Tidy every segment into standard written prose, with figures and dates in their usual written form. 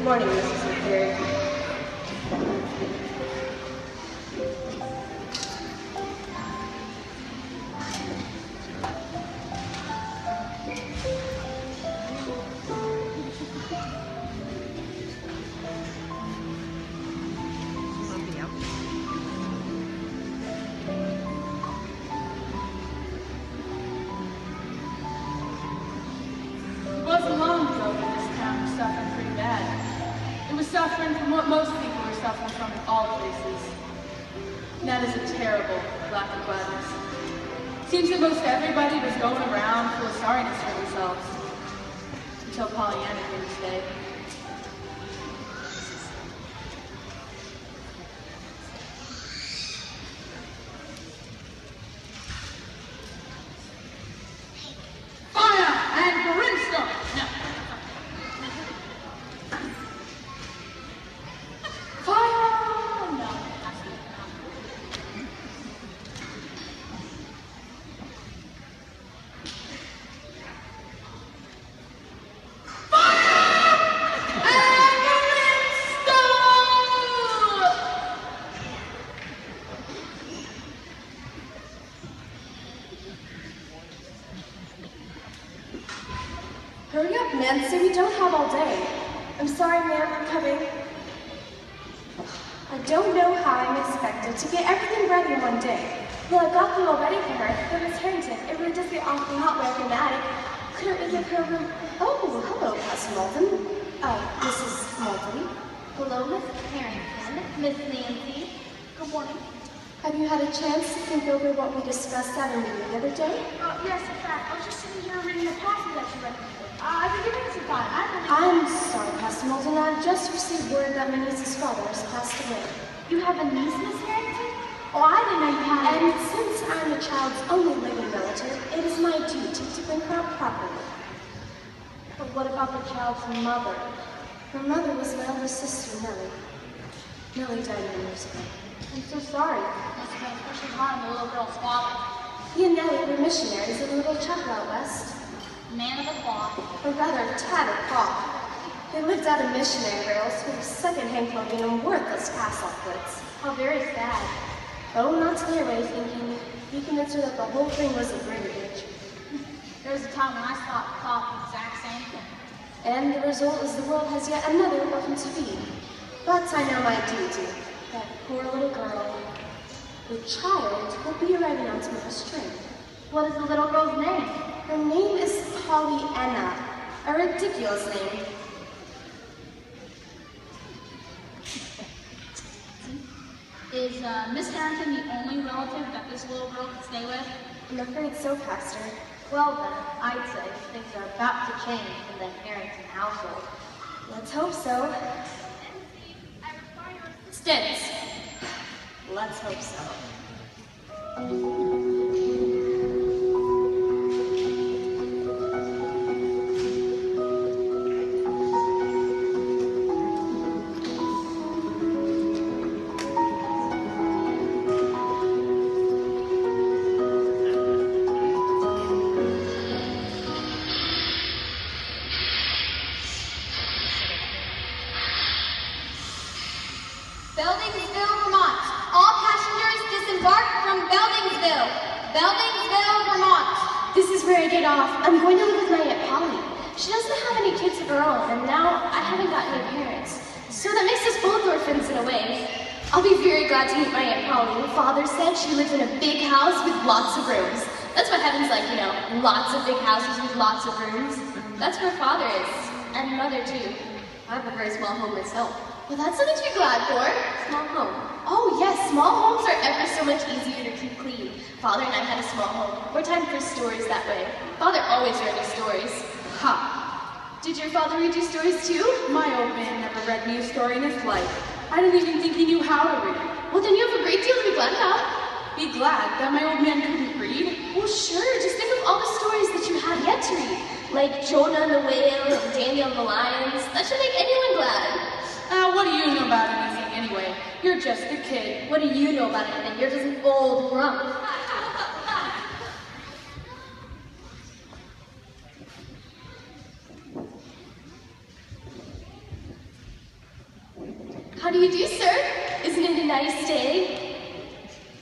morning, Mrs. McCary. Suffering from what most people are suffering from in all places. And that is a terrible lack of gladness. It seems that most everybody was going around full of sorriness for themselves. Until Pollyanna came to stay. Fire and brimstone! No. Hurry up, Nancy, we don't have all day. I'm sorry, ma'am, I'm coming. I don't know how I'm expected to get everything ready in one day. Well, I got them all ready for her, but Miss Harrington, it really does get awfully hot way up in the attic. Couldn't we give her a room? Oh, hello, Pastor Malton. Mrs. Malton. Hello, Miss Harrington. Miss Nancy. Good morning. Have you had a chance to think over what we discussed at our meeting the other day? Yes, in fact, I was just sitting here reading the passage that you read. I've been giving it some thought. I'm sorry, Pastor Malton. I've just received word that my niece's father has passed away. You have a niece, Miss Harrington? Oh, I didn't know you had. And since I'm the child's only living relative, it is my duty to bring her up properly. But what about the child's mother? Her mother was my elder sister, Nellie. Nellie died 9 years ago. I'm so sorry. Must have been especially hard on the little girl's father. He and Nellie were missionaries in a little chapel out west. Man of the cloth. Or rather, tattered cloth. They lived out of missionary rails with second-hand clothing and worthless cast-off goods. How very sad. Oh, not to their way of thinking. You convinced her that the whole thing was a brigandage. There was a time when I thought the exact same thing. And the result is the world has yet another orphan to feed. But I know my duty. That poor little girl. The child will be arriving on tomorrow's train. What is the little girl's name? Her name is Pollyanna. A ridiculous name. Is Miss Harrington the only relative that this little girl can stay with? I'm afraid so, Pastor. Well then, I'd say things are about to change in the Harrington household. Let's hope so. Stints. Let's hope so. Beldingsville, Vermont. All passengers disembark from Beldingsville. Beldingsville, Vermont. This is where I get off. I'm going to live with my Aunt Polly. She doesn't have any kids of her own, and now I haven't got any parents. So that makes us both orphans in a way. I'll be very glad to meet my Aunt Polly. Father said she lives in a big house with lots of rooms. That's what heaven's like, you know, lots of big houses with lots of rooms. That's where Father is, and Mother too. I have a very small home myself. Well, that's something to be glad for. Small home. Oh yes, small homes are ever so much easier to keep clean. Father and I had a small home. More time for stories that way. Father always read me stories. Ha! Did your father read you stories too? My old man never read me a story in his life. I didn't even think he knew how to read. Well, then you have a great deal to be glad about. Be glad that my old man couldn't read? Well, sure. Just think of all the stories that you have yet to read. Like Jonah and the whale and Daniel and the lions. That should make anyone glad. What do you know about anything anyway? You're just a kid. What do you know about anything? You're just an old grump. How do you do, sir? Isn't it a nice day?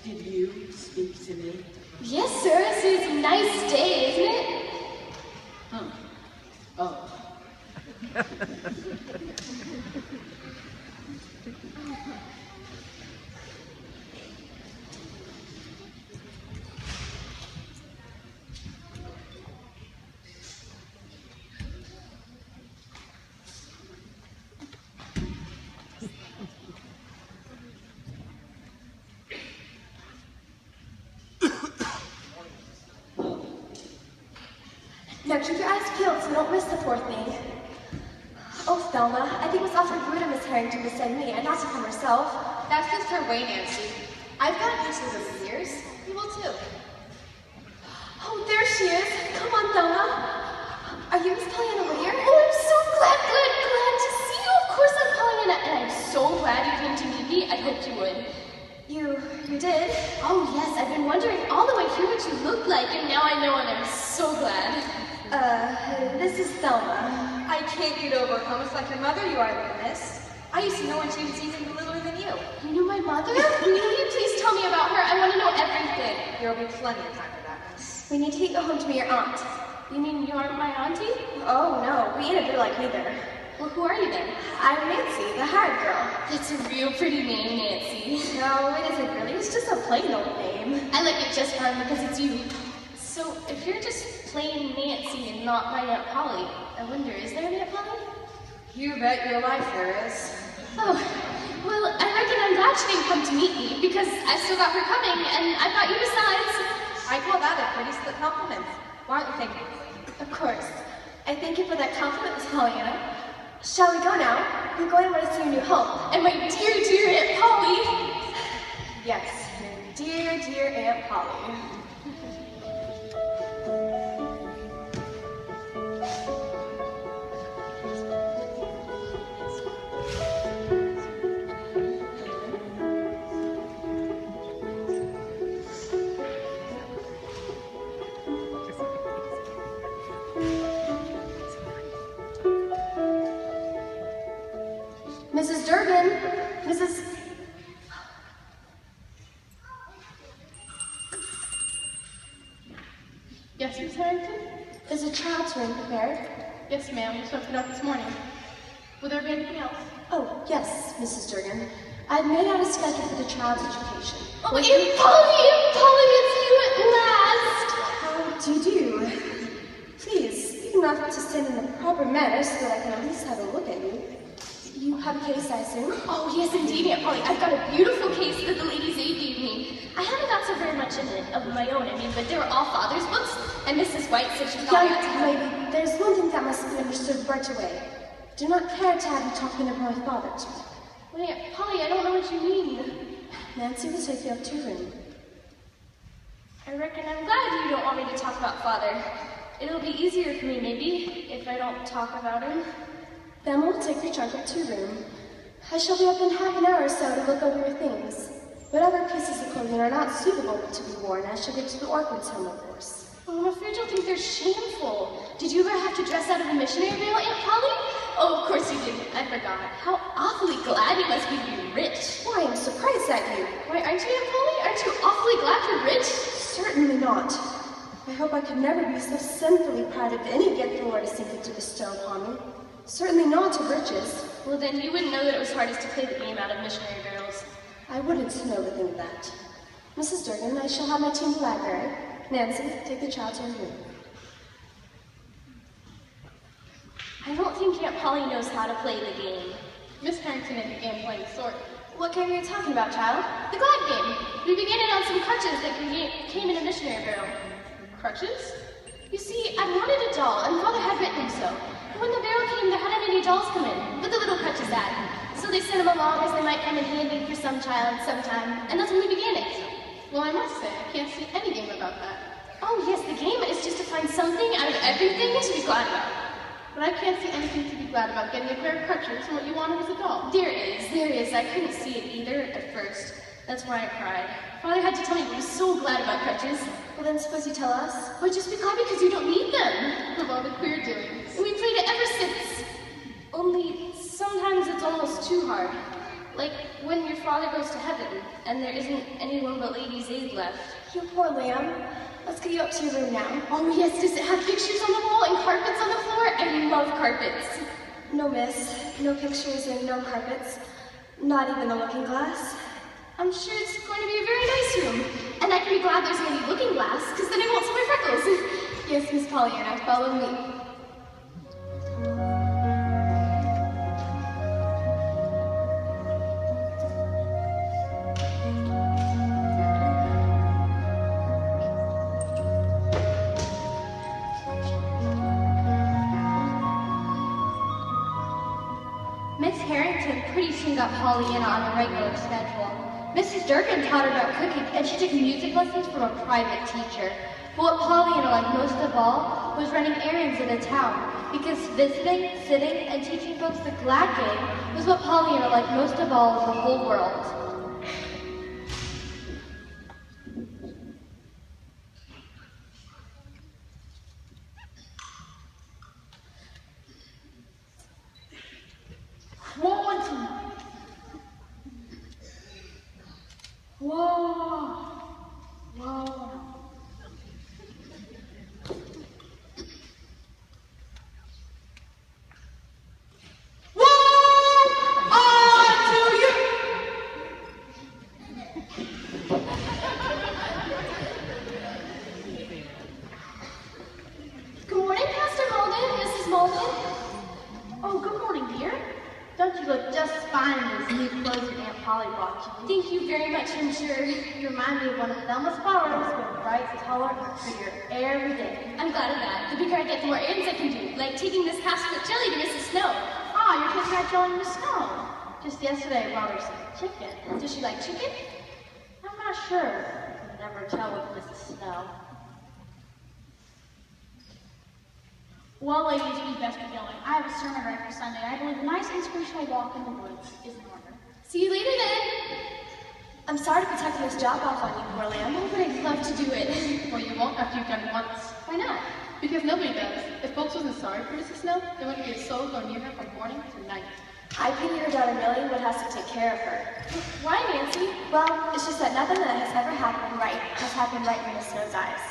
Did you speak to me? Yes, sir. I said it's a nice day, isn't it? Oh. Now keep your eyes peeled so you don't miss the poor thing. Oh, Thelma, I think it was awfully rude of Miss Harrington to send me and not to come herself. That's just her way, Nancy. I've gotten used to this for years. You will too. Oh, there she is. Come on, Thelma. Are you Miss Pollyanna Whittier? Oh, I'm so glad to see you. Of course I'm Pollyanna, and I'm so glad you came to meet me. I hoped you would. You did? Oh, yes. I've been wondering all the way here what you looked like, and now I know, and I'm so glad. This is Thelma. I can't get over how much like your mother you are, little miss. I used to know when she was even littler than you. You knew my mother? Will you please tell me about her? I want to know everything. There will be plenty of time for that, miss. We need to get you home to meet your aunt. You mean you aren't my auntie? Oh, no. We ain't a bit like either. Well, who are you then? I'm Nancy, the hired girl. That's a real pretty name, Nancy. No, it isn't really. It's just a plain old name. I like it just fine because it's you. So, if you're just plain Nancy and not my Aunt Polly, I wonder, is there an Aunt Polly? You bet your life there is. Oh, well, I reckon I'm glad she didn't come to meet me because I still got her coming and I've got you besides. I call that a pretty split compliment. Why aren't you thanking me? Of course. I thank you for that compliment, Miss Pollyanna. Shall we go now? We're going to want to see your new home. And my dear, dear Aunt Polly. Yes, your dear, dear Aunt Polly. Mrs. Durbin, Mrs. Yes, Miss Harrington? Is a child's room prepared? Yes, ma'am. We swept it up this morning. Will there be anything else? Oh, yes, Mrs. Durgan. I've made out a schedule for the child's education. Oh, Aunt Polly, it's you at last! How do you do? Please, you don't have to stand in the proper manner so that I can at least have a look at you. You have a case, I assume? Oh, yes, indeed, Aunt Polly. I've got a beautiful case that the ladies' aid gave me. I haven't got so very much in it of my own, but they were all father's books, and Mrs. White said she thought Young lady, there's one thing that must be understood right away. Do not care to have you talking of my father to me. Wait, Aunt Polly, I don't know what you mean. Nancy will take you up to your room. I reckon I'm glad you don't want me to talk about father. It'll be easier for me, maybe, if I don't talk about him. Then we'll take your trunk up to your room. I shall be up in half an hour or so to look over your things. Whatever pieces of clothing are not suitable to be worn, I shall get to the orphan's home, of course. Oh, I'm afraid you'll think they're shameful. Did you ever have to dress out of a missionary veil, Aunt Polly? Oh, of course you did. I forgot. How awfully glad you must be to be rich. Why, I'm surprised at you. Why, aren't you, Aunt Polly? Aren't you awfully glad you're rich? Certainly not. I hope I could never be so sinfully proud of any gift the Lord has seen fit to bestow upon me. Certainly not of riches. Well, then you wouldn't know that it was hardest to play the game out of missionary barrels. I wouldn't know the thing of that. Mrs. Durgan, I shall have my tea in the library. Nancy, take the child to her room. I don't think Aunt Polly knows how to play the game. Miss Harrington had began playing sort. What game are you talking about, child? The glad game. We began it on some crutches that came in a missionary barrel. Crutches? You see, I wanted a doll, and Father had written him so. But when the barrel came, there hadn't any dolls come in, but the little crutches had. So they sent them along as they might come in handy for some child sometime, and that's when we began it. Well, I must say, I can't see any game about that. Oh yes, the game is just to find something out of everything to be glad about. But I can't see anything to be glad about getting a pair of crutches when what you wanted was a doll. There is. I couldn't see it either at first. That's why I cried. Father had to tell me he was so glad about crutches. Well, then suppose you tell us. Well, just be glad because you don't need them. Of all the queer doings. We played it ever since. Only sometimes it's almost too hard. Like when your father goes to heaven and there isn't anyone but Lady Zaid left. You poor lamb. Let's get you up to your room now. Oh yes, does it have pictures on the wall and carpets on the floor? I love carpets. No, miss. No pictures and no carpets. Not even the looking glass. I'm sure it's going to be a very nice room. And I can be glad there's any looking glass, because then I won't see my freckles. Yes, Miss Pollyanna, follow me. Miss Harrington pretty soon got Pollyanna on a regular schedule. Mrs. Durkin taught her about cooking, and she took music lessons from a private teacher. But what Pollyanna liked most of all was running errands in the town, because visiting, sitting, and teaching folks the glad game was what Pollyanna liked most of all in the whole world. Whoa. Whoa. Good morning, Pastor Malden, Mrs. Malden. Oh, good morning, dear. Don't you look just fine in those new clothes that Aunt Polly bought you? Thank you very much, I'm sure. You remind me of one of Thelma's flowers, but bright, taller, and prettier every day. I'm glad of that. The bigger I get, the more errands I can do, like taking this half-split jelly to Mrs. Snow. Ah, you're taking that jelly to Snow. Just yesterday I brought her some chicken. Does she like chicken? I'm not sure. You can never tell with Mrs. Snow. Well, ladies, we best be going. I have a sermon read for Sunday. I believe a nice inspirational walk in the woods is in order. See you later then. I'm sorry to be taking this job off on you, poor lamb. Oh, but I'd love to do it. Well, you won't after you've done it once. Why not? Because nobody does. If folks wasn't sorry for Mrs. Snow, there wouldn't be a soul go near her from morning to night. I pity your daughter Millie would have to take care of her. Why, Nancy? Well, it's just that nothing that has ever happened right has happened right in Miss Snow's eyes.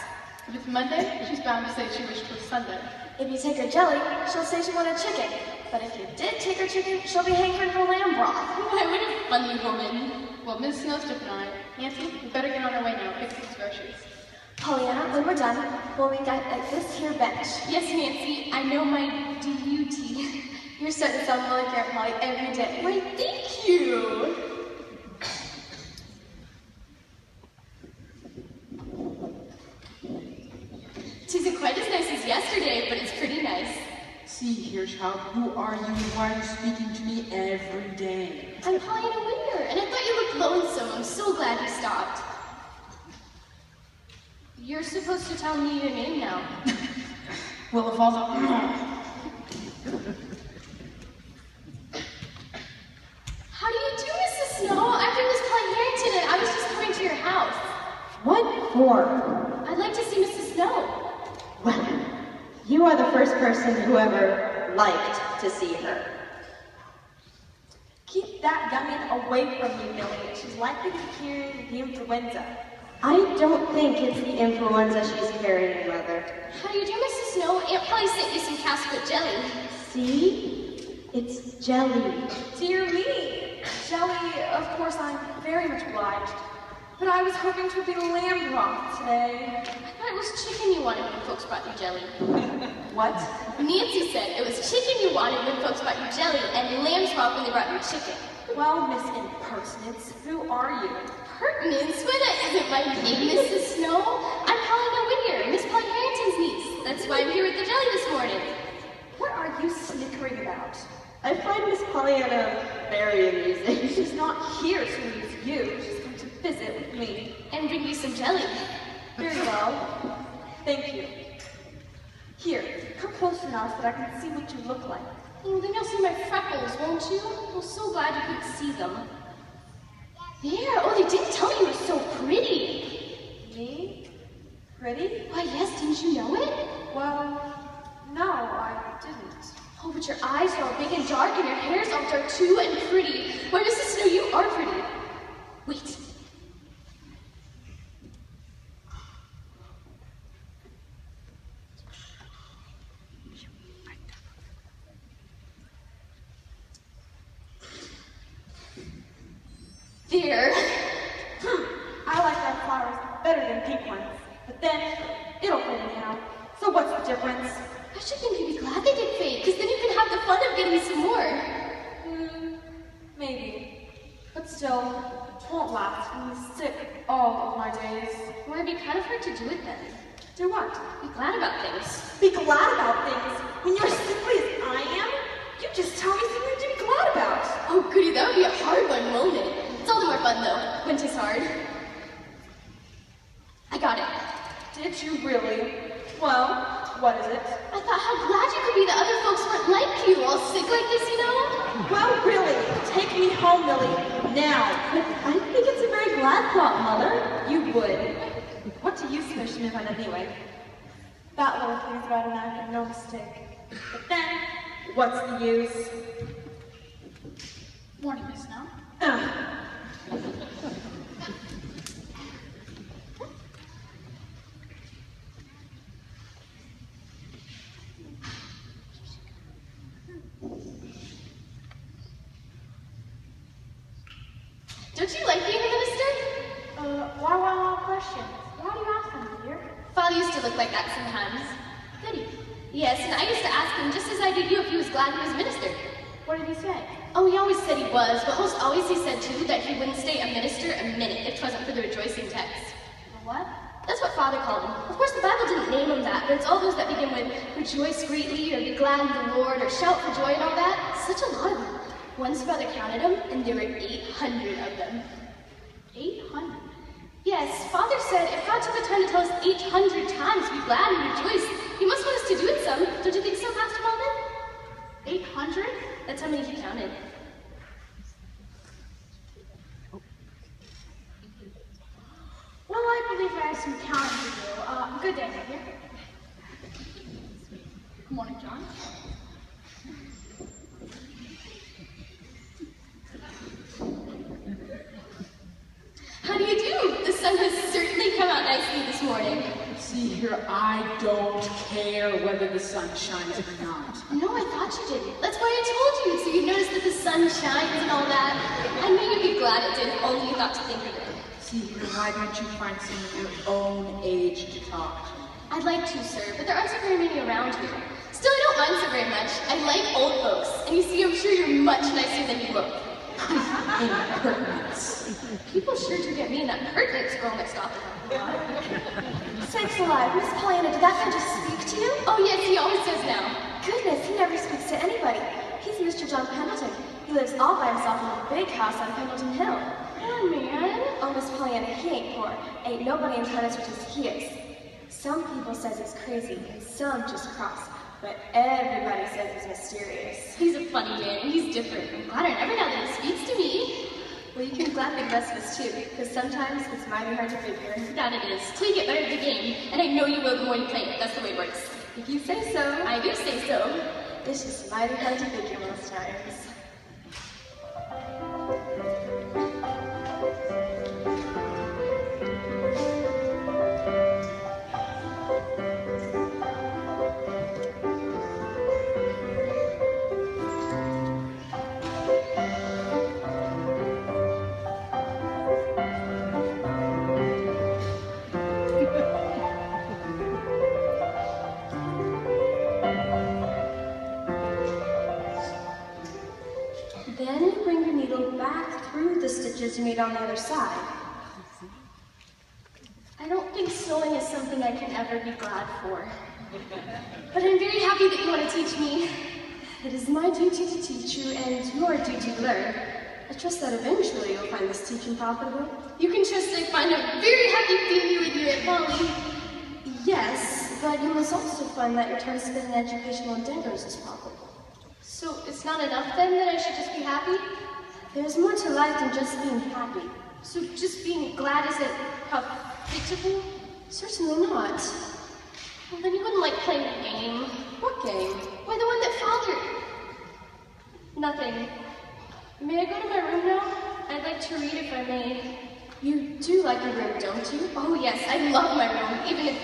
If it's Monday, she's bound to say she wished it was Sunday. If you take her jelly, she'll say she wanted chicken. But if you did take her chicken, she'll be hankering for lamb broth. Why, what a funny woman. Well, Miss Snow's different on it. Nancy, we better get on our way now. Pick these groceries. Pollyanna, when we're done, we'll meet at this here bench. Yes, Nancy, I know my duty. You're starting to sound more like Aunt Polly every day. Why, thank you. Tisn't quite as nice as yesterday, but it's pretty nice. See here, child, who are you and why are you speaking to me every day? I'm Pollyanna Whittier, and I thought you looked lonesome. I'm so glad you stopped. You're supposed to tell me your name now. Well, if all the... How do you do, Mrs. Snow? I'm Miss Pollyanna, and I was just coming to your house. What for? I'd like to see Mrs. Snow. Well, you are the first person who ever liked to see her. Keep that youngin' away from you, Millie. She's likely to be carrying the influenza. I don't think it's the influenza she's carrying, Mother. How do you do, Mrs. Snow? Aunt Polly sent you some casket jelly. See? It's jelly. Dear me. Jelly, of course, I'm very much obliged. But I was hoping to be lamb broth today. I thought it was chicken you wanted when folks brought you jelly. What? Nancy said it was chicken you wanted when folks brought you jelly, and lamb's broth when they brought you chicken. Well, Miss Impertinence, who are you? Pertinence? Why, that isn't my name, Mrs. Snow. I'm Pollyanna Whittier, Miss Polly Harrington's niece. That's why I'm here with the jelly this morning. What are you snickering about? I find Miss Pollyanna very amusing. She's not here to amuse you. She's come to visit with me. And bring you some jelly. Very well. Thank you. Here, come closer now so that I can see what you look like. Oh, then you'll see my freckles, won't you? I'm so glad you couldn't see them. There! Oh, they didn't tell me you were so pretty. Me? Pretty? Why, yes, didn't you know it? Well, no, I didn't. Oh, but your eyes are all big and dark, and your hair's all dark too and pretty. Why, Mrs. Snow, you are pretty. Wait. There. I like red flowers better than pink ones. But then, it'll fade anyhow. So what's the difference? I should think you'd be glad they did fade, because then you can have the fun of getting some more. Maybe. But still, it won't last. I'm sick all of my days. Well, it'd be kind of hard to do it then. Do what? Be glad about things. Be glad about things? When you're as sickly as I am? You just tell me something to be glad about. Oh, goody, that would be a hard one, won't it? It's all the more fun, though, when 'tis hard. I got it. Did you really? Well, what is it? I thought how glad you could be that other folks weren't like you, all sick like this, you know? Well, really, take me home, Millie, now. I think it's a very glad thought, Mother. You would. What do you suspicion of it anyway? That little thing's about an act of no mistake. But then, what's the use? Morning, Miss Snow. Don't you like being a minister? Why questions? Why do you ask them, dear? Father used to look like that sometimes. Did he? Yes, and I used to ask him, just as I did you, if he was glad he was a minister. What did he say? Oh, he always said he was, but most always he said, too, that he wouldn't stay a minister a minute if 'twasn't for the rejoicing text. The what? That's what Father called him. Of course, the Bible didn't name him that, but it's all those that begin with rejoice greatly, or be glad in the Lord, or shout for joy and all that. Such a lot of them. Once Father counted them, and there were 800 of them. 800. Yes, Father said if God took the time to tell us 800 times to be glad and rejoice, he must want us to do it some. Don't you think so, Pastor Malden? 800? That's how many he counted. Well, I believe I have some counting to do. Good day, my dear. Good morning, John. How do you do? The sun has certainly come out nicely this morning. See here, I don't care whether the sun shines or not. No, I thought you did. That's why I told you, so you'd notice that the sun shines and all that. I knew you'd be glad it did, if only you thought to think of it. See here, why don't you find someone your own age to talk to? I'd like to, sir, but there aren't so very many around here. Still, I don't mind so very much. I like old folks, and you see, I'm sure you're much nicer than you look. Impertinence. People sure do get me in that pertinence girl mixed off. Sakes alive, Miss Pollyanna, did that guy just speak to you? Oh yes, he always does now. Goodness, he never speaks to anybody. He's Mr. John Pendleton. He lives all by himself in a big house on Pendleton Hill. Oh man. Oh, Miss Pollyanna, he ain't poor. Ain't nobody in town as rich as he is. Some people says he's crazy, and some just cross. But everybody says he's mysterious. He's a funny man, and he's different. I'm glad I never know that he speaks to me. Well, you can glad the rest of us too, because sometimes it's mighty hard to figure. That it is. Till you get better at the game, and I know you will the more you play it. That's the way it works. If you say so. I do say so. It's just mighty hard to figure most times. Then you bring your needle back through the stitches you made on the other side. I don't think sewing is something I can ever be glad for. But I'm very happy that you want to teach me. It is my duty to teach you and your duty to learn. I trust that eventually you'll find this teaching profitable. You can trust I find a very happy family with you at Polly. Yes, but you must also find that your time spent in educational endeavors is profitable. So it's not enough then that I should just be happy? There's more to life than just being happy. So just being glad isn't profitable? Certainly not. Well, then you wouldn't like playing a game. What game? Why, the one that fathered. Nothing. May I go to my room now? I'd like to read if I may. You do like your room, don't you? Oh yes, I love my room, even if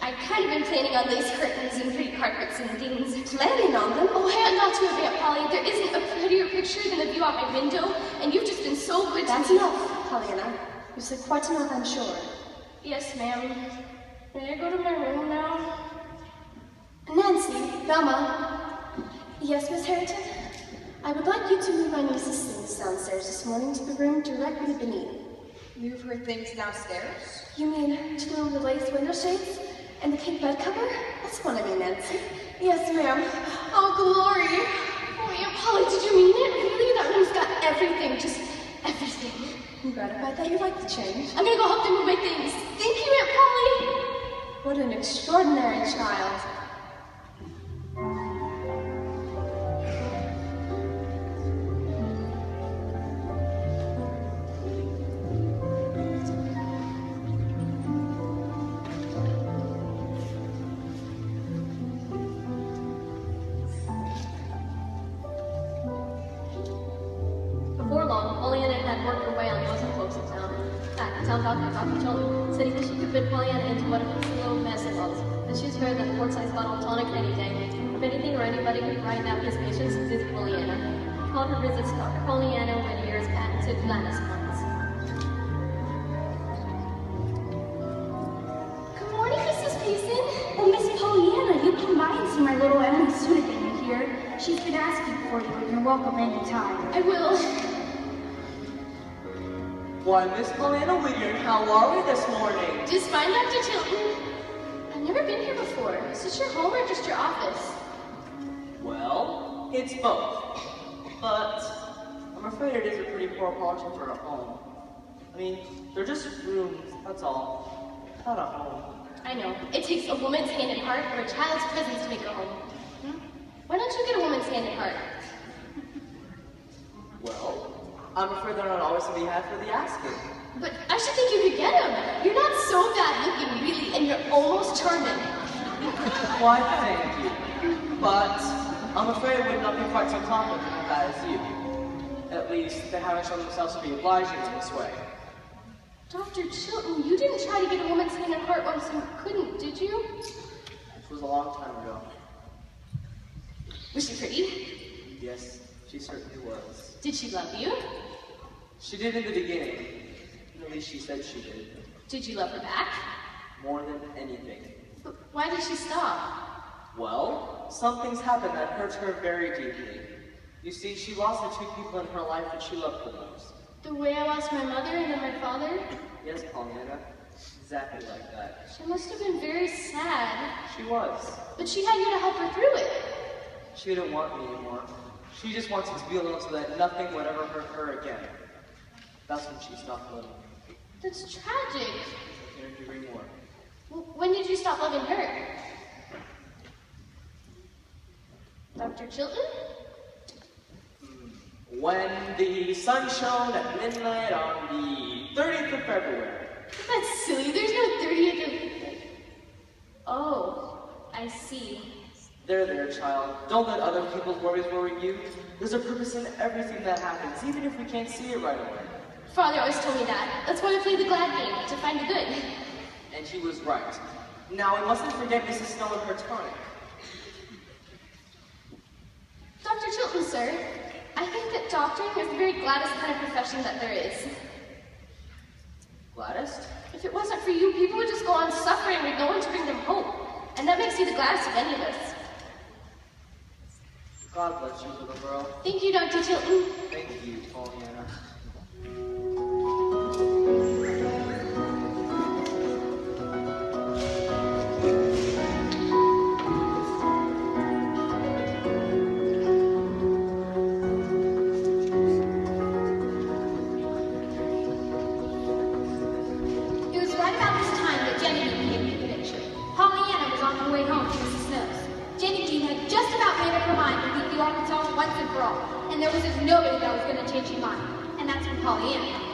I've kind of been planning on lace curtains and pretty carpets and things. Planning on them? Oh, hey, not to admit, Polly, there isn't a prettier picture than the view out my window, and you've just been so good to me. That's enough, Pollyanna. You've said quite enough, I'm sure. Yes, ma'am. May I go to my room now? Nancy, Velma. Yes, Miss Harrington? I would like you to move my niece's things downstairs this morning to the room directly beneath. Move her things downstairs? You mean to move the lace window shades and the pink bed cover? That's what I mean, Nancy. Yes, ma'am. Oh, glory! Oh, Aunt Polly, did you mean it? Really? That room's got everything, just everything. I'm gratified that you like the change. I'm gonna go help them move my things. Thank you, Aunt Polly! What an extraordinary child. Before long, Pollyanna had worked her way on most of the folks in town. In fact, the town doctor, Dr. Chilton, said that she could fit Pollyanna into what a little mess it was, but she was better than a quart-sized bottle of tonic any day. If anything or anybody could brighten out his patients, it was Pollyanna. He called her visits Dr. Pollyanna Whittier's patented madness ones. Good morning, Mrs. Payson. Oh, Miss Pollyanna, you come by and see my little Emily Sudagan here. She's been asking for you, and you're welcome anytime. I will. Why, Miss Pollyanna Whittier, how are we this morning? Just fine, Dr. Chilton. I've never been here before. Is this your home or just your office? Well, it's both. But I'm afraid it is a pretty poor option for a home. I mean, they're just rooms, that's all. Not a home. I know. It takes a woman's hand and heart or a child's presence to make a home. Why don't you get a woman's hand and heart? Well, I'm afraid they're not always to be had for the asking. But I should think you could get them. You're not so bad looking, really, and you're almost charming. Why, thank you. But I'm afraid it would not be quite so confident as bad as you. At least, they haven't shown themselves to be obliging in this way. Dr. Chilton, you didn't try to get a woman's hand and heart once and couldn't, did you? It was a long time ago. Was she pretty? Yes, she certainly was. Did she love you? She did in the beginning. At least she said she did. Did you love her back? More than anything. But why did she stop? Well, some things happened that hurt her very deeply. You see, she lost the two people in her life that she loved the most. The way I lost my mother and then my father? Yes, Pollyanna. Exactly like that. She must have been very sad. She was. But she had you to help her through it. She didn't want me anymore. She just wanted to be alone so that nothing would ever hurt her again. That's when she stopped loving me. That's tragic. Can't agree more. When did you stop loving her? Dr. Chilton? When the sun shone at midnight on the 30th of February. That's silly. There's no 30th of... Oh, I see. There, child. Don't let other people's worries worry you. There's a purpose in everything that happens, even if we can't see it right away. Father always told me that. That's why I play the glad game, to find the good. And he was right. Now, we mustn't forget Mrs. Snow and her tonic. Dr. Chilton, sir, I think that doctoring is the very gladdest kind of profession that there is. Gladdest? If it wasn't for you, people would just go on suffering with no one to bring them hope. And that makes you the gladdest of any of us. God bless you, little girl. Thank you, Dr. Chilton. Thank you, Pollyanna. It was right about this time that Genevieve came into the picture. Pollyanna was on her way home to Mrs. Snow's. Genevieve had just about made up her mind to leave the Arkansas once and for all, and there was just nobody that was going to change her mind, and that's when Pollyanna.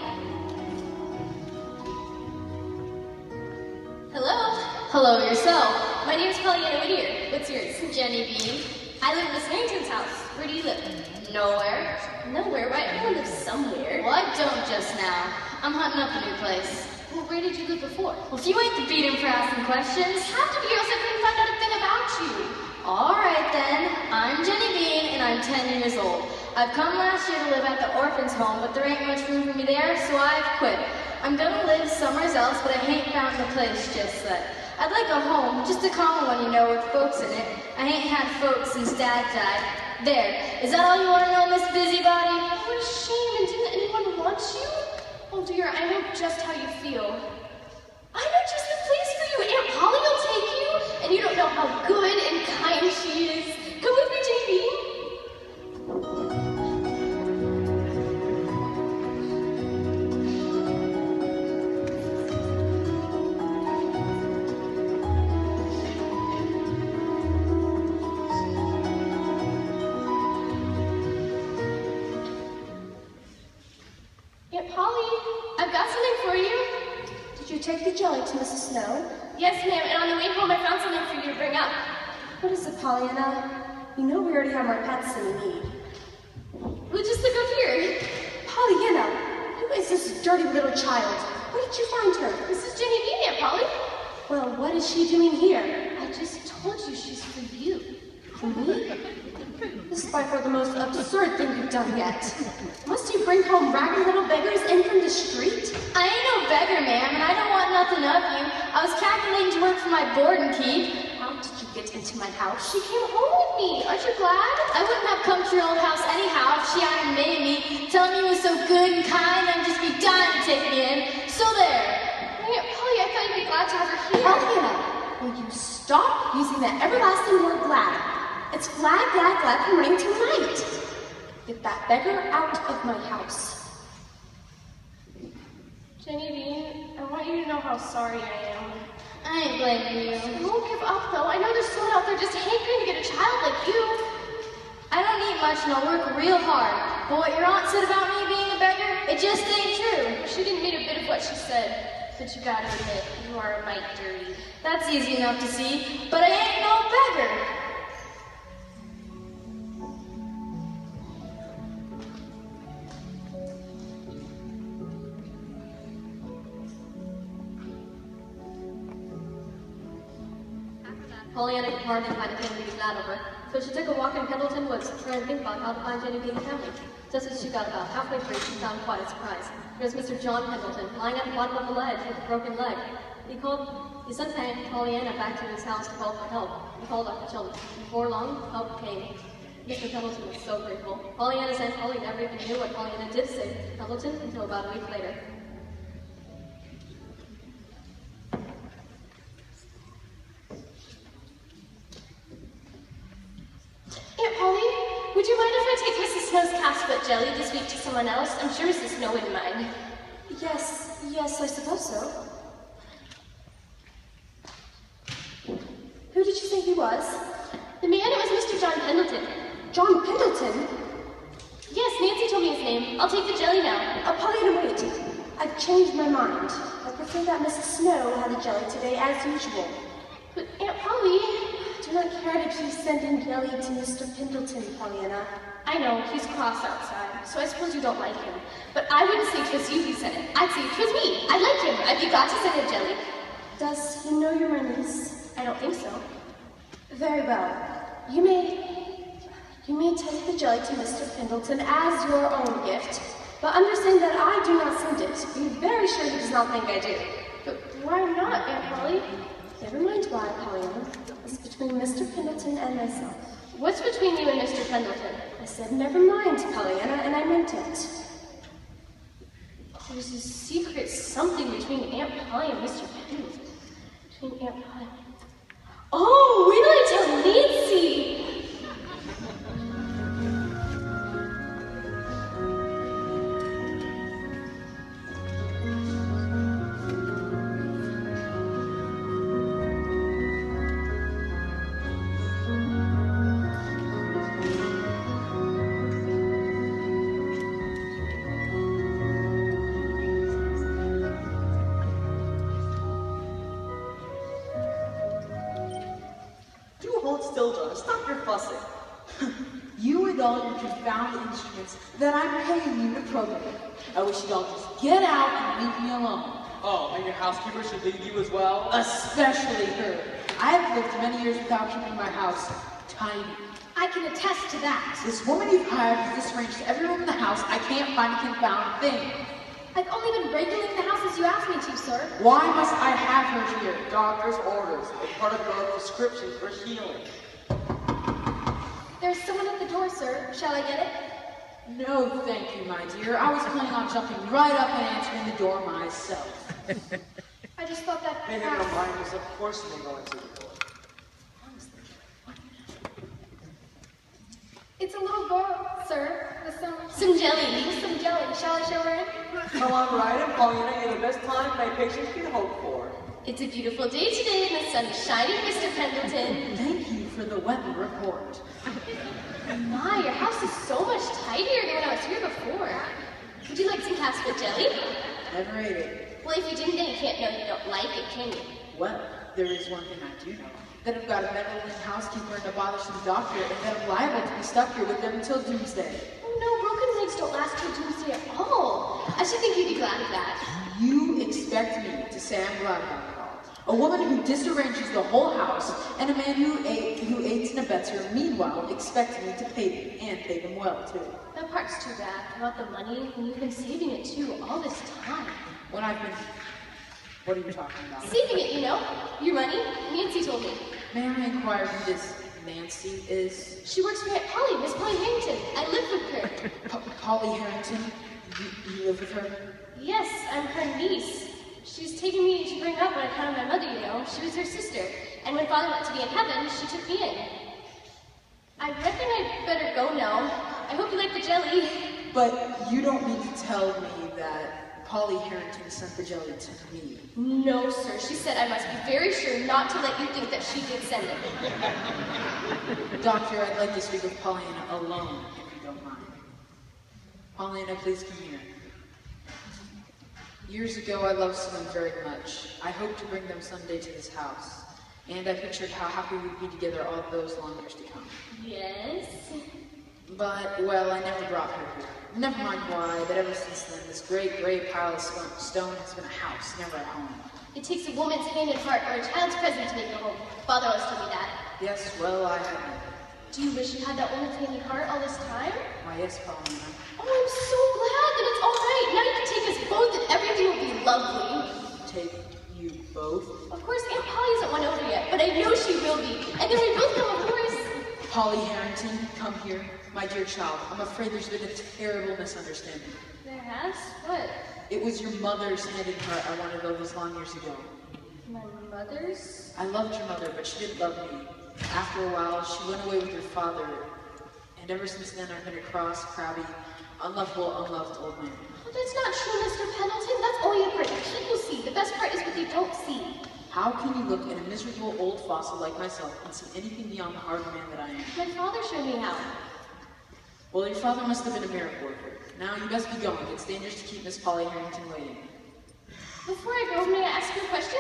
Hello? Hello yourself. My name is Pollyanna Whittier. What's yours? Genevieve. I live in Miss Harrington's house. Where do you live? Nowhere. Nowhere. Why? Everyone lives somewhere. Well, I don't just now. I'm hunting up a new place. Well, where did you live before? Well, if you ain't the beat him for asking questions, Have to be, or else I couldn't find out a thing about you. all right then. I'm Jenny Bean, and I'm 10 years old. I've come last year to live at the orphan's home, but there ain't much room for me there, so I've quit. I'm gonna live somewhere else, but I ain't found the place just yet. I'd like a home, just a common one, you know, with folks in it. I ain't had folks since Dad died. There. Is that all you want to know, Miss Busybody? What a shame, and didn't anyone want you? Oh dear, I know just how you feel. I know just the place for you. Aunt Polly will take you, and you don't know how good and kind she is. Come with me, JB. Aunt Polly, I've got something for you. Did you take the jelly to Mrs. Snow? Yes, ma'am, and on the way home I found something for you to bring up. What is it, Pollyanna? You know we already have our pets in need. Well, just look up here. Pollyanna, who is this dirty little child? Where did you find her? This is Jenny Bean, Aunt Polly. Well, what is she doing here? I just told you she's for you. For me? This is by far the most absurd thing you've done yet. Must you bring home ragged little beggars in from the street? I ain't no beggar, ma'am, and I don't want nothing of you. I was calculating to work for my board and keep. How did you get into my house? She came home with me. Aren't you glad? I wouldn't have come to your old house anyhow if she hadn't made me, telling me you was so good and kind, I'd just be dying to take me in. So there. Aunt Polly, I thought you'd be glad to have her here. Pollyanna, will you stop using that everlasting word glad? It's glad, glad, glad from morning till night. Get that beggar out of my house. Jenny Bean, I want you to know how sorry I am. I ain't blaming you. Don't give up, though. I know there's someone out there just hankering to get a child like you. I don't need much and I'll work real hard. But what your aunt said about me being a beggar, it just ain't true. She didn't mean a bit of what she said. But you gotta admit, you are a mite dirty. That's easy enough to see, but I ain't no beggar. Pollyanna could hardly find anything to be glad over, so she took a walk in Pendleton Woods to try and think about how to find Jenny Bean's family. Just as she got about halfway through, she found quite a surprise. There was Mr. John Pendleton, lying at the bottom of the ledge with a broken leg. He sent Pollyanna back to his house to call for help. He called up the children. Before long, help came. Mr. Pendleton was so grateful. Pollyanna's Aunt Polly never even knew what Pollyanna did say to Pendleton until about a week later. Aunt Polly, would you mind if I take Mrs. Snow's calf's jelly to speak to someone else? I'm sure Mrs. Snow wouldn't mind. Yes, I suppose so. Who did you say he was? The man, it was Mr. John Pendleton. John Pendleton? Yes, Nancy told me his name. I'll take the jelly now. Pollyanna, wait. I've changed my mind. I prefer that Mrs. Snow had the jelly today as usual. But Aunt Polly... I do not care to please send in jelly to Mr. Pendleton, Pollyanna. I know, he's cross outside, so I suppose you don't like him. But I wouldn't say 'twas you who said it. I'd say 'twas me. I like him. I've got to send him jelly. Does he know you're my niece? I don't think so. Very well. You may take the jelly to Mr. Pendleton as your own gift, but understand that I do not send it. Be very sure he does not think I do. But why not, Aunt Polly? Never mind why, Pollyanna. It's between Mr. Pendleton and myself. What's between you and Mr. Pendleton? I said never mind, Pollyanna, and I meant it. There's a secret something between Aunt Polly and Mr. Pendleton. Between Aunt Polly... Oh, wait till I tell Nancy! Hold still, John. Stop your fussing. You and all your confounded instruments that I'm paying you to program. I wish you'd all just get out and leave me alone. Oh, and your housekeeper should leave you as well? Especially her. I have lived many years without keeping my house tidy. I can attest to that. This woman you've hired has disarranged every room in the house. I can't find a confounded thing. I've only been regulating the house as you asked me to, sir. Why must I have her here? Doctor's orders. It's part of your prescription for healing. There's someone at the door, sir. Shall I get it? No, thank you, my dear. I was planning on jumping right up and answering the door myself. I just thought that May perhaps... her mind was, of course, may go into the door. It's a little girl, sir, with Some jelly. with some jelly. Shall I show her in? Come on, right, and Pollyanna, you're the best time my patients can hope for. It's a beautiful day today and the sun is shining, Mr. Pendleton. Thank you for the weather report. My, your house is so much tidier than when I was here before. Would you like some Casper jelly? Never ate it. Well, if you didn't, then you can't know you don't like it, can you? Well, there is one thing I do know. That I've got a meddling housekeeper and a bothersome doctor, and that I'm liable to be stuck here with them until doomsday. Oh no, broken legs don't last till doomsday at all. I should think you'd be glad of that. You expect me to say I'm glad about it all. A woman who disarranges the whole house, and a man who aids and abets her, meanwhile expects me to pay them, and pay them well, too. That part's too bad. About the money, and you've been saving it too all this time. When I've been... What are you talking about? Saving it, you know? Your money? Nancy told me. May I inquire who this Nancy is? She works for Aunt Polly, Miss Polly Harrington. I live with her. Polly Harrington? You live with her? Yes, I'm her niece. She's taken me to bring up when I found my mother, you know. She was her sister. And when Father went to be in heaven, she took me in. I reckon I'd better go now. I hope you like the jelly. But you don't mean to tell me that Polly Harrington sent the jelly to me. No, sir. She said I must be very sure not to let you think that she did send it. Doctor, I'd like to speak with Pollyanna alone, if you don't mind. Pollyanna, please come here. Years ago, I loved someone very much. I hoped to bring them someday to this house. And I pictured how happy we'd be together all those long years to come. Yes? But, well, I never brought her here. Never mind why, but ever since then, this great gray pile of stone has been a house, never a home. It takes a woman's hand and heart or a child's presence to make a home. Father always told me that. Yes, well, I haven't. Do you wish you had that woman's hand and heart all this time? Why, yes, Pollyanna. Oh, I'm so glad that it's all right. Now you can take us both and everything will be lovely. Take you both? Of course, Aunt Polly isn't won over yet, but I know she will be. And then we both come, of course. Polly Harrington, come here. My dear child, I'm afraid there's been a terrible misunderstanding. There has? What? It was your mother's hand and heart I wanted all those long years ago. My mother's? I loved your mother, but she didn't love me. After a while, she went away with your father, and ever since then I've been a cross, crabby, unlovable, unloved old man. Oh, that's not true, Mr. Pendleton. That's only a part of people see. The best part is what they don't see. How can you look at a miserable old fossil like myself and see anything beyond the hard man that I am? My father showed me how. Well, your father must have been a miracle worker. Now you best be going. It's dangerous to keep Miss Polly Harrington waiting. Before I go, may I ask you a question?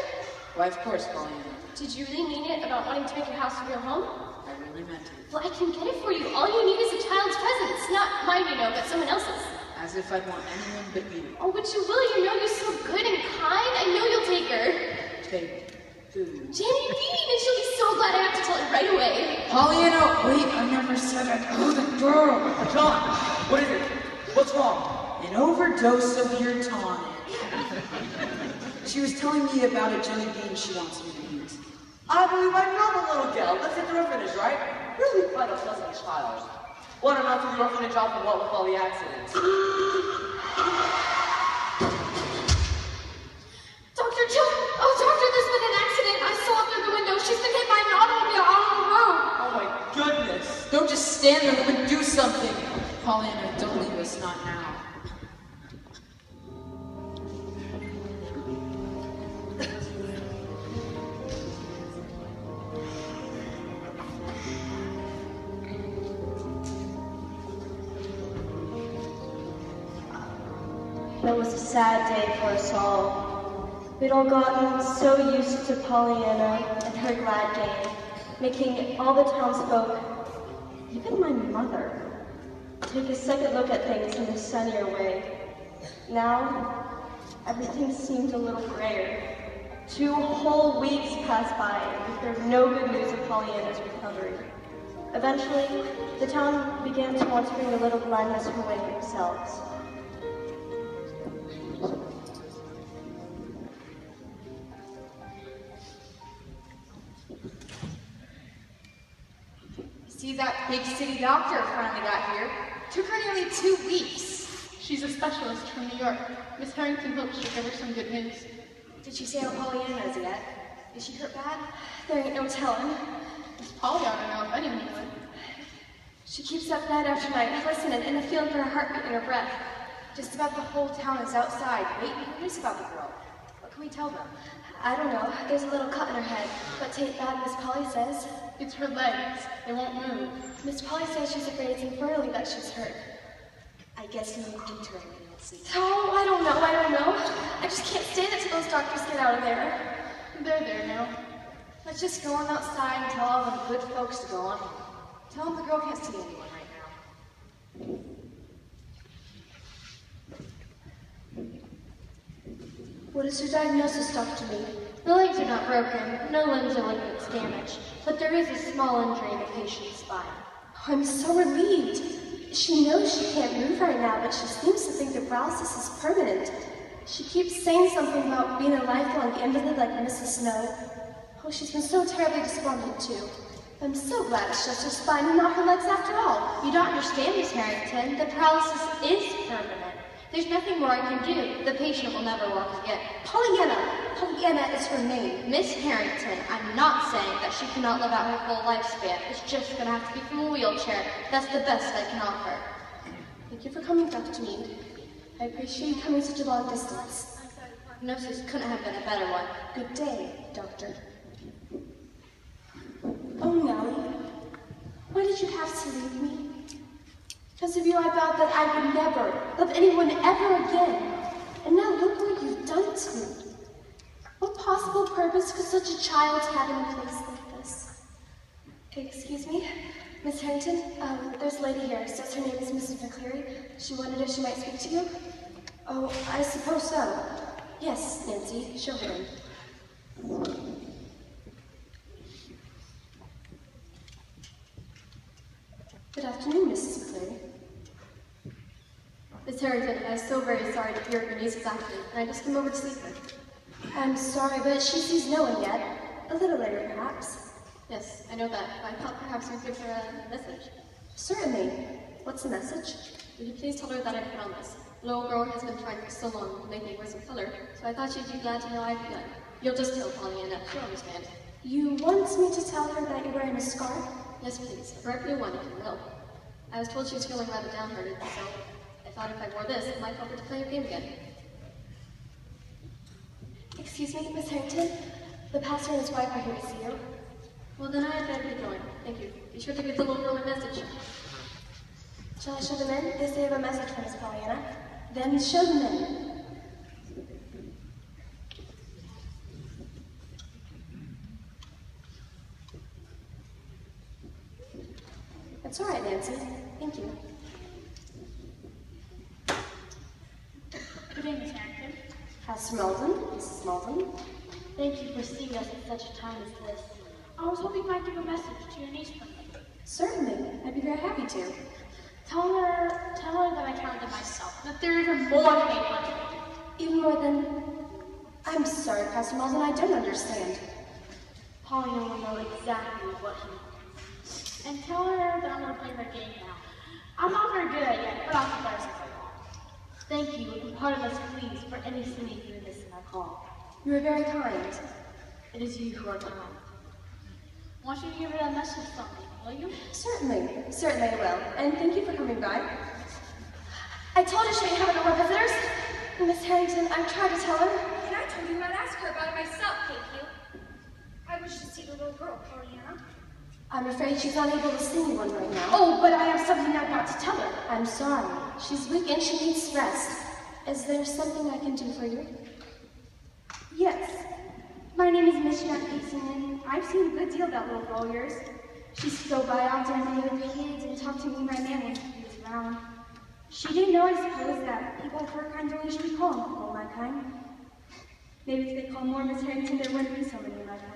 Why, of course, Pollyanna. Did you really mean it about wanting to make your house a real home? I really meant it. Well, I can get it for you. All you need is a child's presence. Not mine, you know, but someone else's. As if I'd want anyone but you. Oh, but you will. You know you're so good and kind. I know you'll take her. Take who? Jenny Bean, and she'll be so glad I have to tell her right away. Pollyanna, wait, I never said it. Oh, the girl. John, what is it? What's wrong? An overdose of your tonic. She was telling me about a Jenny Bean she wants me to use. I believe I know the little gal. Let's hit the orphanage, right? Really quite a pleasant child. What amount to the orphanage off and what with all the accidents? Dr. Joe! Oh, doctor, there's been an accident. I saw it through the window. She's been hit by an automobile out on the road. Oh my goodness. Don't just stand there, woman, do something. Pollyanna, don't leave us, not now. It was a sad day for us all. We'd all gotten so used to Pollyanna and her glad game, making all the townsfolk even my mother. Take a second look at things in a sunnier way. Now, everything seemed a little grayer. 2 whole weeks passed by and we heard no good news of Pollyanna's recovery. Eventually, the town began to want to bring the little Gladness her way themselves. See, that big city doctor finally got here. Took her nearly 2 weeks. She's a specialist from New York. Miss Harrington hopes she'll give her some good news. Did she say how Pollyanna is yet? Is she hurt bad? There ain't no telling. Miss Pollyanna know if anyone would. She keeps up night after night, listening and the feeling for her heartbeat in her breath. Just about the whole town is outside, waiting for news about the girl. What can we tell them? I don't know. There's a little cut in her head, but 'tain't bad, Miss Polly says. It's her legs. They won't move. Miss Polly says she's afraid it's infernally that she's hurt. I guess you need internally, we'll see. Oh, I don't know. I just can't stand it till those doctors get out of there. They're there now. Let's just go on outside and tell all the good folks to go on. Tell them the girl can't see anyone right now. What is your diagnosis, Dr. Mead? The legs are not broken, no limbs or ligaments damaged, but there is a small injury in the patient's spine. Oh, I'm so relieved. She knows she can't move right now, but she seems to think the paralysis is permanent. She keeps saying something about being a lifelong invalid like Mrs. Snow. Oh, she's been so terribly despondent, too. I'm so glad it's just her spine and not her legs after all. You don't understand, Miss Harrington. The paralysis is permanent. There's nothing more I can do. The patient will never walk again. Pollyanna is her name. Miss Harrington, I'm not saying that she cannot live out her full lifespan. It's just going to have to be from a wheelchair. That's the best I can offer. Thank you for coming, Dr. Mead. I appreciate you coming such a long distance. Prognosis couldn't have been a better one. Good day, Doctor. Oh, Nellie. Why did you have to leave me? Because of you, I vowed that I would never love anyone ever again. And now look what you've done to me. What possible purpose could such a child have in a place like this? Excuse me, Miss Harrington, there's a lady here. Says her name is Mrs. McCleary. She wondered if she might speak to you. Oh, I suppose so. Yes, Nancy, show her in. Good afternoon, Mrs. McCleary. Miss Harrington, I'm so very sorry to hear your niece is acting, and I just came over to see her. I'm sorry, but she sees no one yet. A little later, perhaps. Yes, I know that. I thought perhaps you'd give her a message. Certainly. What's the message? Would you please tell her that I put on this? The little girl has been trying for so long to make me wear some color, so I thought she'd be glad to know I've begun. You'll just tell Pollyanna. She'll understand. You want me to tell her that you're wearing a scarf? Yes, please. A bright blue one, if you will. I was told she was feeling rather downhearted, so I thought if I wore this, it might help her to play her game again. Excuse me, Miss Harrington. The pastor and his wife are here to see you. Well, then I had better get going. Thank you. Be sure to give the little girl a message. Shall I show them in? They say they have a message from Miss Pollyanna. Then show them in. That's all right, Nancy. Thank you. Good day, Miss Harrington. Pastor Malden, Mrs. Malden. Thank you for seeing us at such a time as this. I was hoping you might give a message to your niece for me. Certainly. I'd be very happy to. Tell her that I counted them myself, that they're even more than 800. Even more than... I'm sorry, Pastor Malden, I don't understand. Pollyanna will know exactly what he wants. And tell her that I'm going to play her game now. I'm not very good at it yet, but I'll get better since I want. Thank you, and pardon us, please, for any silly weirdness in our call. You are very kind. It is you who are kind. I want you to give her that message from me, will you? Certainly. Certainly I will. And thank you for coming by. I told her she ain't having no more visitors. Miss Harrington, I tried to tell her. And I told you I'd ask her about it myself, thank you. I wish to see the little girl, Pollyanna. I'm afraid she's unable to see anyone right now. Oh, but I have something I want to tell her. I'm sorry. She's weak and she needs rest. Is there something I can do for you? Yes. My name is Miss Jack Peterson, and I've seen a good deal of that little girl of yours. She used to go by all during the other kids and talk to me and my man when he was around. She didn't know, I suppose, that people of her kind don't usually call them people of my kind. Maybe if they called more Miss Harrington, there wouldn't be so many of my kind.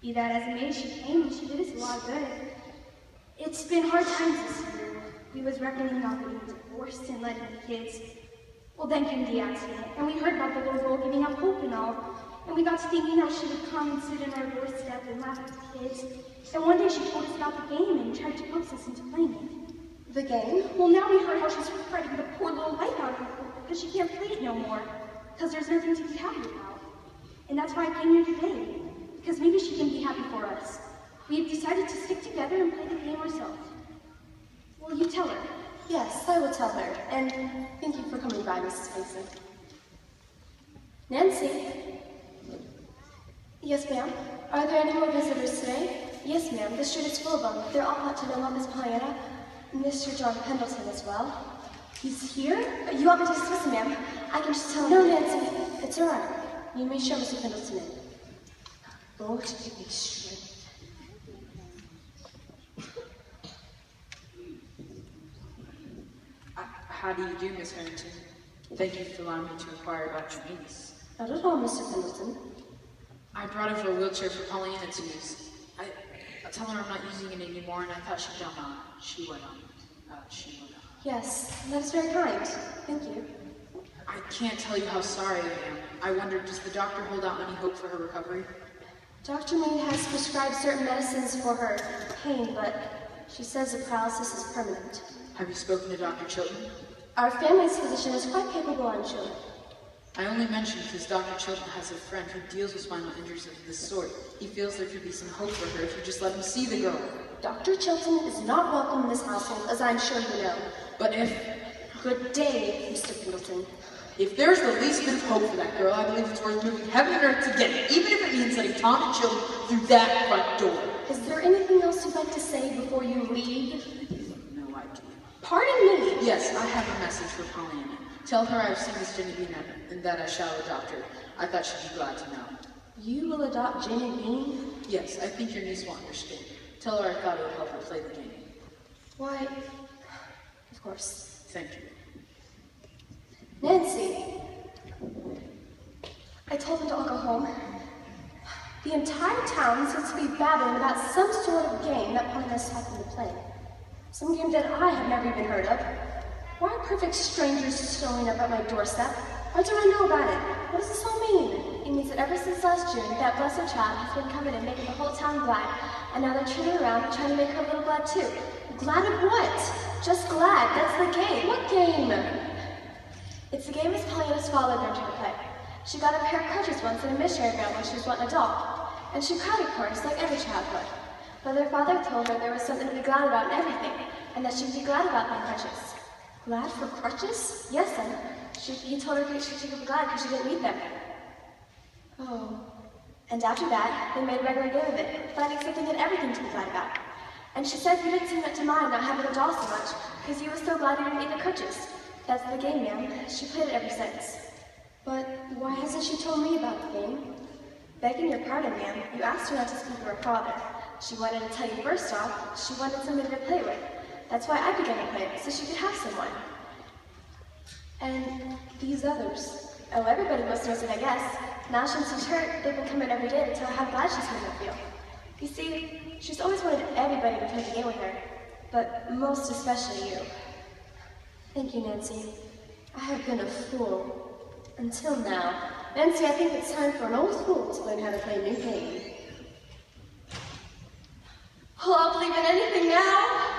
Be that as it may, she came and she did us a lot of good. It's been hard times this year. We was reckoning on getting divorced and letting the kids. Well, then came the accident, and we heard about the little girl giving up hope and all. And we got to thinking how she would come and sit in our doorstep and laugh at the kids. And one day she told us about the game and tried to coax us into playing it. The game? Well, now we heard how she's fighting the poor little life out of her because she can't play it no more. Because there's nothing to be happy about. And that's why I came here today. Because maybe she can be happy for us. We've decided to stick together and play the game ourselves. Will you tell her? Yes, I will tell her. And thank you for coming by, Mrs. Mason. Nancy? Yes, ma'am? Are there any more visitors today? Yes, ma'am. The street is full of them. They're all out to know about Miss Pollyanna. Mr. John Pendleton as well. He's here? You want me to dismiss him, ma'am? I can just tell him. No, Nancy. It's all right. You may show Mr. Pendleton in. Lord, give me strength. How do you do, Miss Harrington? Thank you for allowing me to inquire about your niece. Not at all, Mr. Pendleton. I brought over a wheelchair for Pollyanna to use. I tell her I'm not using it anymore, and I thought she'd jump on. She went on. Yes, that is very kind. Thank you. I can't tell you how sorry I am. I wondered, does the doctor hold out any hope for her recovery? Dr. Mead has prescribed certain medicines for her pain, but she says the paralysis is permanent. Have you spoken to Dr. Chilton? Our family's physician is quite capable, I'm sure. I only mentioned because Dr. Chilton has a friend who deals with spinal injuries of this sort. He feels there could be some hope for her if you just let him see the girl. Dr. Chilton is not welcome in this household, as I'm sure you know. But if... Good day, Mr. Pendleton. If there's the least bit of hope for that girl, I believe it's worth moving heaven and earth to get it, even if it means letting Tom and Chilton through that front door. Is there anything else you'd like to say before you leave? No idea. Pardon me? Yes, I have a message for Pollyanna. Tell her I've seen Miss Jenny Bean and that I shall adopt her. I thought she'd be glad to know. You will adopt Jenny Bean? Yes, I think your niece will understand. Tell her I thought it would help her play the game. Why, of course. Thank you. Nancy! I told them to all go home. The entire town seems to be babbling about some sort of game that Pollyanna's happened to play. Some game that I have never even heard of. Why are perfect strangers showing up at my doorstep? Why do I know about it? What does this all mean? It means that ever since last June, that blessed child has been coming and making the whole town glad. And now they're turning around trying to make her a little glad too. Glad of what? Just glad. That's the game. What game? It's the game Miss Pollyanna's father learned her to play. She got a pair of crutches once in a missionary ground when she was wanting a doll. And she cried, of course, like every child would. But her father told her there was something to be glad about in everything, and that she'd be glad about my crutches. Glad for crutches? Yes, son. He told her she could be glad because she didn't need them. Oh. And after that, they made a regular game of it, finding something in everything to be glad about. And she said you didn't seem to mind not having a doll so much, because you were so glad you didn't need the crutches. That's the game, ma'am. She played it ever since. But why hasn't she told me about the game? Begging your pardon, ma'am, you asked her not to speak to her father. She wanted to tell you first off, she wanted somebody to play with. That's why I began to play it, so she could have someone. And these others. Oh, everybody most knows it, I guess. Now since she's hurt, they've been coming every day to tell her how glad she's made her feel. You see, she's always wanted everybody to play the game with her, but most especially you. Thank you, Nancy. I have been a fool. Until now. Nancy, I think it's time for an old fool to learn how to play a new game. Well, I'll believe in anything now.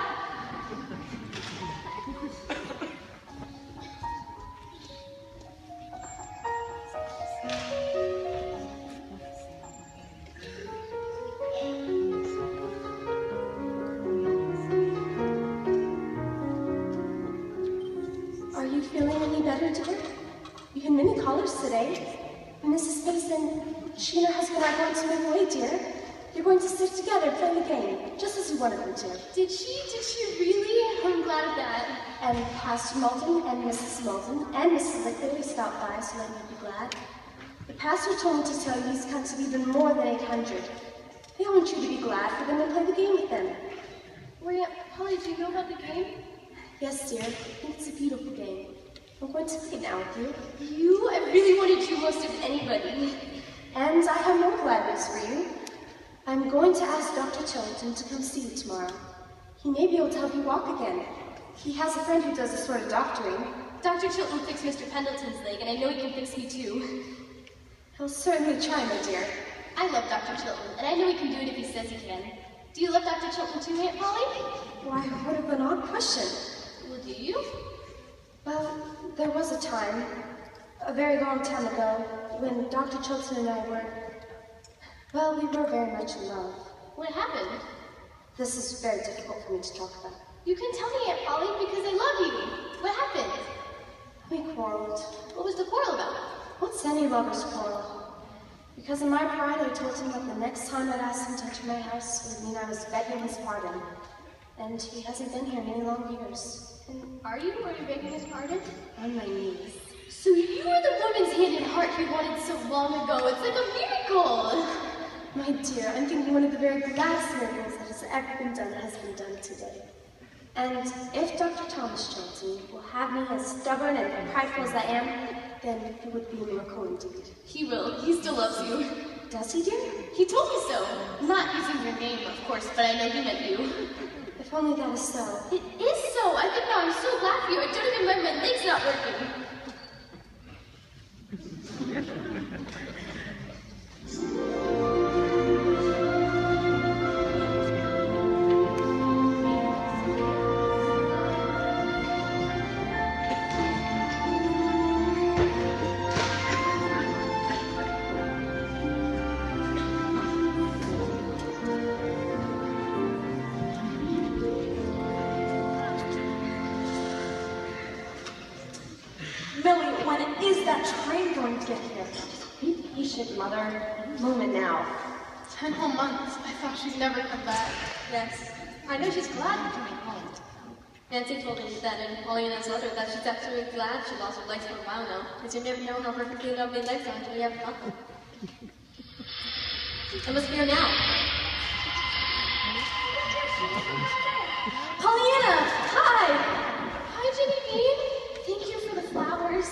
Are you feeling any better, dear? You had many callers today. Mrs. Mason, she and her husband are going to move away, dear. You're going to stick together and play the game, just as you wanted them to. Did she really? I'm glad of that. And Pastor Moulton and Mrs. Moulton and Mrs. Lickley stopped by, so let me be glad. The pastor told me to tell you he's come to even more than 800. They want you to be glad for them and play the game with them. Wait, Polly, do you know about the game? Yes, dear. I think it's a beautiful game. I'm going to play it now with you. I really wanted you most of anybody. And I have more glad news for you. I'm going to ask Dr. Chilton to come see you tomorrow. He may be able to help you walk again. He has a friend who does this sort of doctoring. Dr. Chilton fixed Mr. Pendleton's leg, and I know he can fix me too. He'll certainly try, my dear. I love Dr. Chilton, and I know he can do it if he says he can. Do you love Dr. Chilton too, Aunt Polly? Why, what an odd question. Well, do you? Well, there was a time, a very long time ago, when Dr. Chilton and I were, well, we were very much in love. What happened? This is very difficult for me to talk about. You can tell me, Aunt Polly, because I love you. What happened? We quarreled. What was the quarrel about? What's any lover's quarrel? Because in my pride, I told him that the next time I'd ask him to enter my house would mean I was begging his pardon. And he hasn't been here many long years. And are you begging his pardon? On my knees. So you are the woman's hand and heart he wanted so long ago. It's like a miracle. My dear, I'm thinking one of the very gladdest miracles that has ever been done has been done today. And if Dr. Thomas Chilton will have me as stubborn and prideful as I am, then it would be a miracle indeed. He will. He still loves you. Does he, dear? He told me so. Not using your name, of course, but I know he meant you. If only that is so. It is so. I think now I'm so glad for you. I don't even mind my legs not working. Millie, when is that train going to get here? Be patient, Mother. A moment now. 10 whole months. I thought she'd never come back. Yes. I know she's glad you're coming home. Nancy told me that in Pollyanna's letter that she's absolutely glad she lost her legs for a while now, because you never know how perfectly lovely legs are until you have nothing. I must be here now. Pollyanna! Hi! Hi, Jenny Bean. Thank you for the flowers.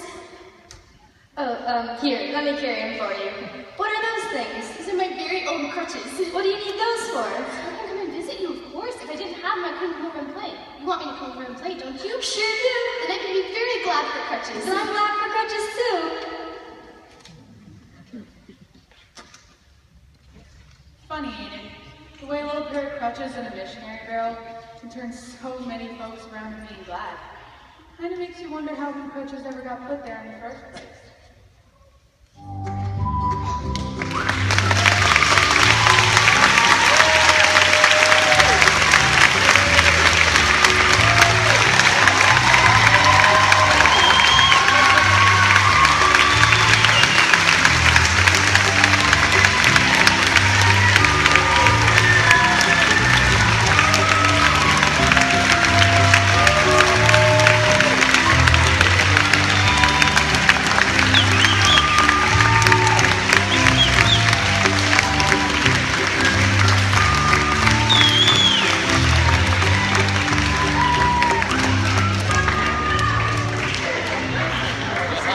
Oh, here, let me carry them for you. What are those things? These are my very own crutches. What do you need those for? I can come and visit you, of course. If I didn't have them, I couldn't come over and play. You want me to come over and play, don't you? Sure do. Then I can be very glad for crutches. And I'm glad for crutches too. Funny, ain't it? The way a little pair of crutches and a missionary barrel can turn so many folks around to being glad. Kind of makes you wonder how the crutches ever got put there in the first place.